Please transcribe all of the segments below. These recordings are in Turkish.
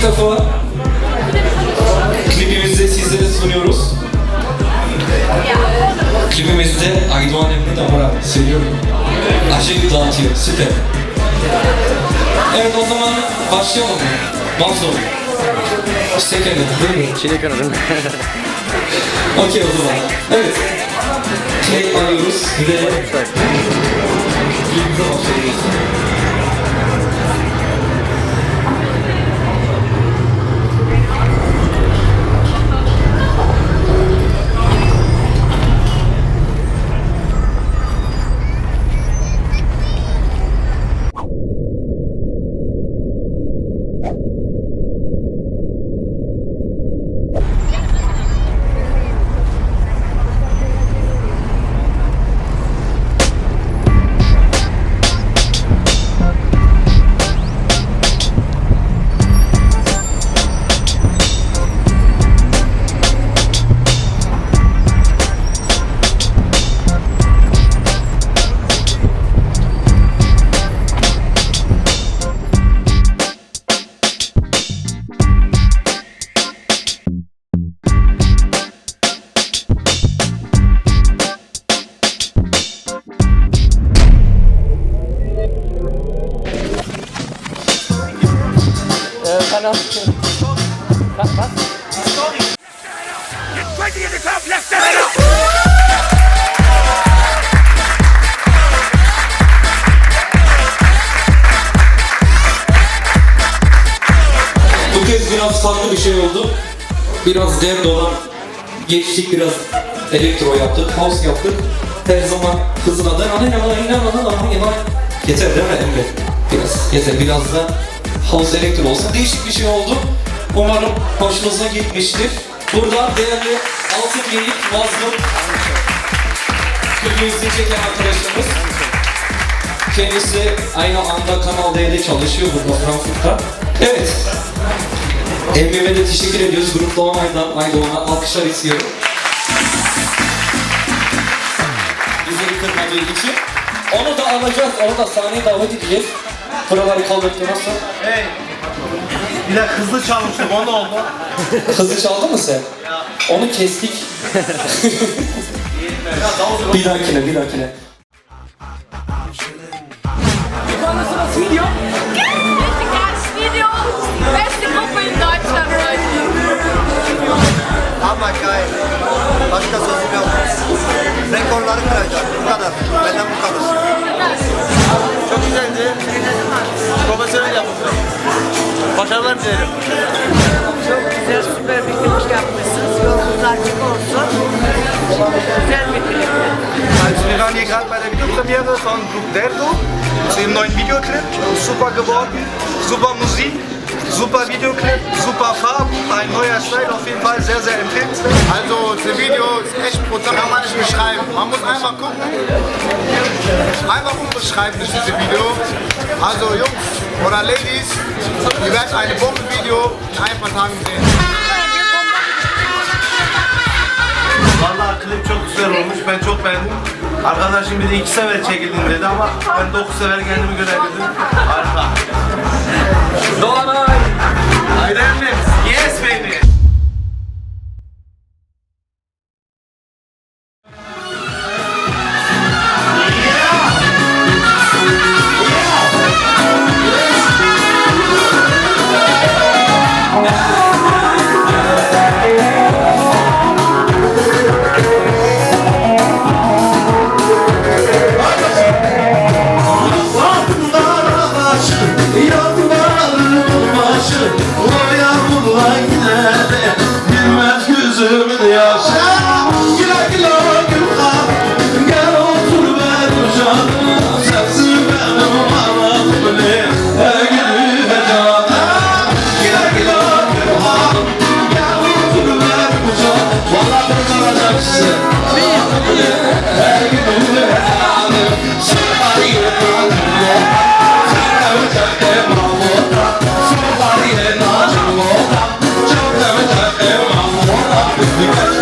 İlk defa klibimizi sizlere sunuyoruz. Klibimizde Aydoğan Emre Damar'a söylüyorum. Aşırı dağıtıyor, süper. Evet, o zaman başlayalım. Mazlum. Sekene, değil mi? Çilek aradım. Okey o zaman. Evet. Play alıyoruz ve klibimize başlıyoruz. Bu kez biraz farklı bir şey oldu. Biraz dev dolan geçtik, biraz elektro yaptık, house yaptık. Her zaman hızına da yeter değil mi Emre? Biraz yeter, biraz da house elektro olsa değişik bir şey oldu. Umarım hoşunuza gitmiştir. Burada değerli altın geyik Mazlum klibimizi çeken arkadaşımız. Kendisi aynı anda Kanal D'de çalışıyor burada Frankfurt'ta. Evet. Emre'ye de teşekkür ediyoruz. Gruplamaydan Aydoğan'a alkışlar istiyorum. Bizleri kırmadığı için. Onu da alacağız, onu da sahneye davet edeceğiz. Buraları kaldırtmazsa. Hey! Bir de hızlı çalmıştım, o ne oldu? Hızlı çaldı mı sen? Onu kestik. bir dahakine. Video. Beste Gruppe in Deutschland heute. Ama geil. Başka sözüm yok. Rekorları kıracak. Bu kadar. Benden bu kadar. Çok güzeldi. Profesyonel yaptınız. Başarılar dilerim. Çok güzel, süper bir klip yapmışsınız. Yolunuz açık olsun. Güzel bir klip. Also wir waren hier gerade bei der Videopremiere von Group Delto zu dem neuen Videoclip. Super geworden, super Musik, super Videoclip, super Farben, ein neuer Style auf jeden Fall sehr, sehr empfehlenswert. Also, das Video ist echt brutal, kann man nicht beschreiben. Man muss einfach gucken. Einfach unbeschreiblich, dieses Video. Also, Jungs oder Ladies, ihr werdet eine Bombenvideo in ein paar Tagen sehen. Vallahi klip çok güzel olmuş, ben çok beğendim. Arkadaşım bir de 2 sefer çekildim dedi ama ben 9 sefer kendimi görebildim. Harika. Doğanay! Güvenlim. Yes baby! Birkaç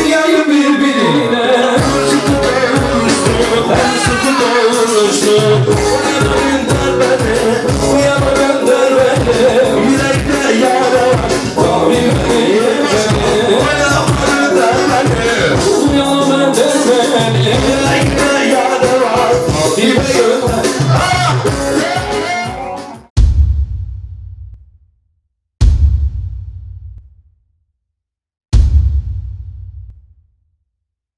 Dünyayı birbirine karşı tutulmuştu.